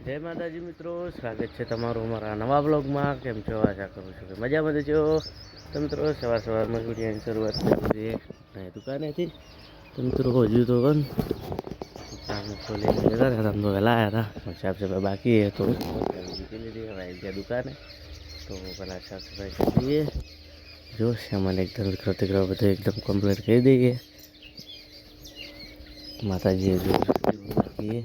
જય માતાજી મિત્રો, સ્વાગત છે તમારું અમારા નવા બ્લોગમાં. કેમ છો? આશા કરું છું કે મજામાં છો. તો મિત્રો સવારમાં વિડીયોની શરૂઆત કરી દઈએ દુકાનેથી. તો મિત્રો હજુ તો દુકાન ખોલીને જતા રહ્યા હતા, વહેલા આવ્યા હતા. સાફ સફાઈ બાકી છે તો મૂકી લીધી. હવે આવી ગયા દુકાને તો પહેલાં સાફ સફાઈ કરી દઈએ. જો સામાન એકદમ દીકરો બધું એકદમ કમ્પ્લીટ કરી દઈએ. માતાજીએ જો બાકી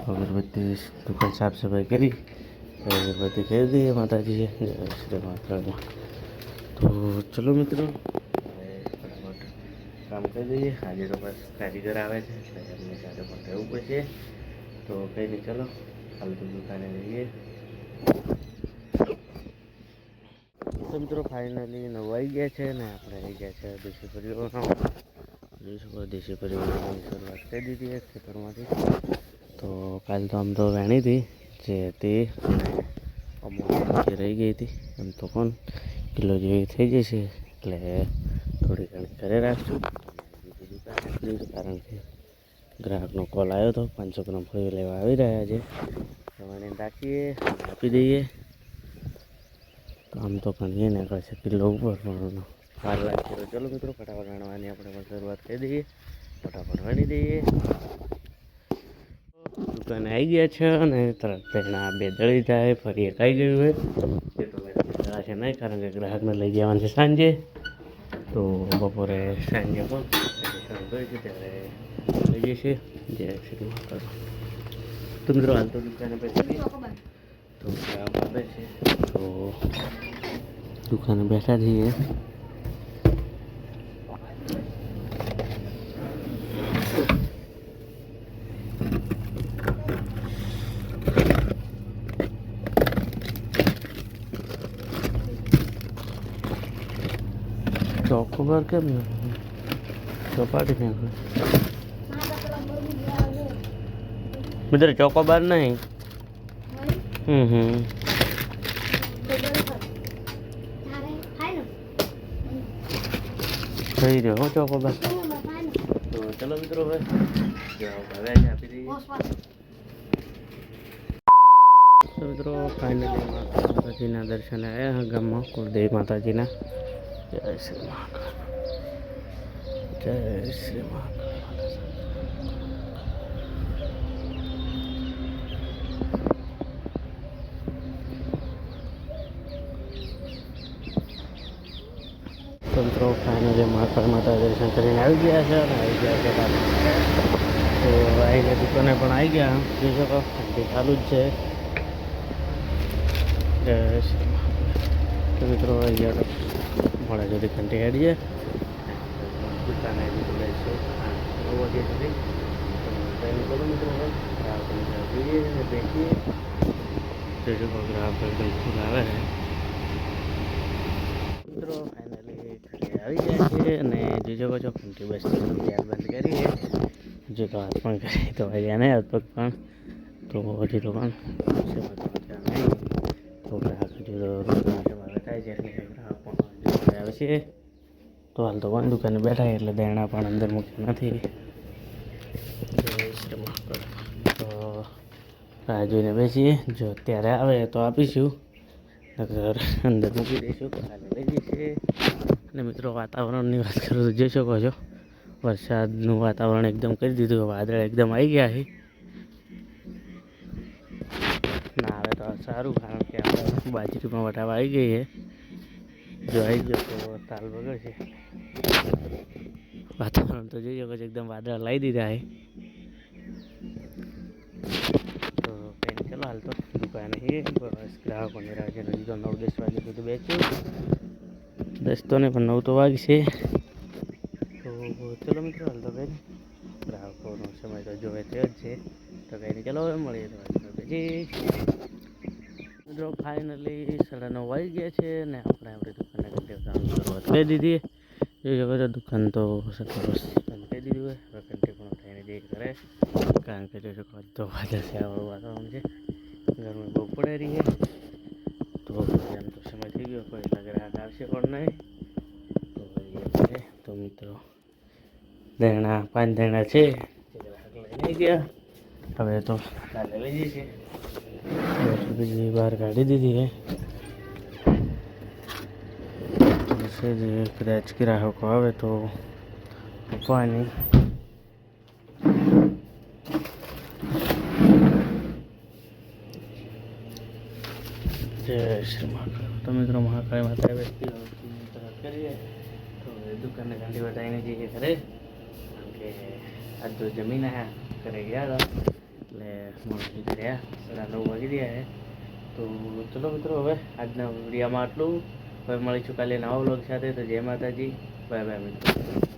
અગરબત્તી દુકાન સાફ સફાઈ કરી, અગરબત્તી કરી દઈએ માતાજીએ. જય શ્રી મહાકાળમાં. તો ચલો મિત્રો હવે ફટાફટ કામ કરી દઈએ. આજે તો બસ કારીગર આવે છે એટલે એમની સાથે પણ રહેવું પડશે. તો કંઈ નહીં, ચલો હાલ તો દુકાને જઈએ. તો મિત્રો ફાઇનલી 9 આવી ગયા છે ને આપણે આવી ગયા છે દેશી પરિવારમાં. દેશી પરિવારની શરૂઆત કરી દીધી ખેતરમાંથી. તો કાલ તો આમ તો વેણી હતી જે હતી અને અમુક જે રહી ગઈ હતી એમ તો પણ કિલો જેવી થઈ જશે એટલે થોડી ઘણી ઘરે રાખશું. કારણ કે ગ્રાહકનો કોલ આવ્યો હતો, 500 ગ્રામ ફળી લેવા આવી રહ્યા છે. વેણીને રાખીએ, આપી દઈએ. તો આમ તો ઘણીએ નીકળશે કિલો ઉપર, પણ વાર લાગશે. તો ચલો મિત્રો ફટાફટ વેણવાની આપણે પણ શરૂઆત કરી દઈએ. ફટાફટ વેણી દઈએ. દુકાને આવી ગયા છે અને તરત પહેલાં 2 દળી જાય, ફરી એક આવી ગયું હોય. એ તો દળા છે નહીં, કારણ કે ગ્રાહકને લઈ જવાનું છે સાંજે. તો બપોરે સાંજે પણ છે ત્યારે લઈ જશે. જય શ્રી મહાકાળ. તો મિત્રો હાલ તો દુકાને બેસી તો ગ્રાહક આપે છે તો દુકાને બેઠા છીએ. ચોકોબાર કેમ ને ચોપાટી નાખે મિત્રો, ચોકોબાર નહીં. થઈ રહ્યો હો ચોકોબાર. તો ચલો મિત્રો હવે આપી દઈએ. તો મિત્રો ફાઇનલી માતાજીના દર્શને આવ્યા ગામમાં, કુળદેવી માતાજીના. જય શ્રી મહાકાળ. જય શ્રી મહાકાળ. તો મિત્રો ફાઇનલી મહાકાળ માતા દર્શન કરીને આવી ગયા છે અને આવી ગયા છે. તો આવીને દુકાને પણ આવી ગયા. જોઈ શકો ઠંડી ચાલુ જ છે. જય શ્રી મહાકાળ. તો મિત્રો આવી ગયા મળે સુધી ઘંટી હેડીએ દુકાને લઈશું 9 વાગ્યા સુધી. તો કરો મિત્રો હવે ગ્રાહકોને જોઈએ અને બેસીએ. જોઈ શકો ગ્રાહકો બિલકુલ આવે છે. મિત્રો ફાઇનલી આવી જાય છે અને જોઈ શકો છો ઘંટી બસ ત્યાર બંધ કરીએ. હજુ તો હાથ પણ કરી તો વાગ્યા નહીં, હાથ પગ પણ. તો હજી તો પણ નહીં. તો ગ્રાહક હજુ તો થાય છે એટલે ગ્રાહક પણ આવે છે. તો હાલ તો પણ દુકાને બેઠા એટલે દેણા પણ અંદર મૂક્યા નથી. તો રાહ જોઈને બેસીએ. જો અત્યારે આવે તો આપીશું, નકર અંદર મૂકી દઈશું. તો હાલે લઈ જઈશે. અને મિત્રો વાતાવરણની વાત કરું તો જોઈ શકો છો વરસાદનું વાતાવરણ એકદમ કરી દીધું. વાદળ એકદમ આવી ગયા છે. ના આવે તો સારું, કારણ કે આપણે બાજરીમાં વટાવા આવી ગઈ છે. જો આવી ગયો તો તાલ બગડશે. વાતાવરણ તો જોઈ શકો છો એકદમ વાદળ લાવી દીધા છે. તો કંઈ ચલો હાલ તો દુકાને બસ ગ્રાહકોની રાહ છે. હજી તો 9-10 વાગે સુધી બેસ્યું. 10 તો નહીં પણ 9 તો વાગશે. તો ચલો મિત્રો હાલ તો કંઈ ગ્રાહકોનો સમય તો જોવે તે જ છે. તો કંઈ નહીં, ચલો હવે મળીએ તો પછી. મિત્રો ફાઇનલી 9:30 વાગી ગયા છે ને આપણે આપણી દુકાનને ઘંટી શરૂઆત કરી દીધી. જોઈ શકો છો દુકાન તો સરસ બંધ કરી દીધું હોય. હવે ઘંટી પણ થઈને જઈ કરે, કારણ કે જોઈ શકો તો વાદળ વાળું વાતાવરણ છે. ગરમી બહુ પડે રહી છે. તો એમ તો સમય થઈ ગયો, કોઈ એટલા ગ્રાહક આવશે પણ નહીં. તો મિત્રો દેણા 5 દેણા છે જે ગ્રાહક લઈને ગયા. હવે તો કાલે લઈ જઈએ છીએ બીજી બહાર કાઢી દીધી છે જે કદાચ ગ્રાહકો આવે તો મૂકવાની. જય શ્રી મહાકાળ. તો મિત્રો મહાકાળી માતા બેસતી કરીએ તો દુકાનને ગાંધી બતાવીને જઈએ ઘરે, કારણ કે આજ તો જમીન આવ્યા ઘરે ગયા હતા એટલે મોડી ગયા 9:30 વાગી ગયા છે. તો ચલો મિત્રો, હવે આજના વિડીયોમાં આટલું. હવે મળીશું કાલે નવા વ્લોગ સાથે. તો જય માતાજી, બાય બાય મિત્રો.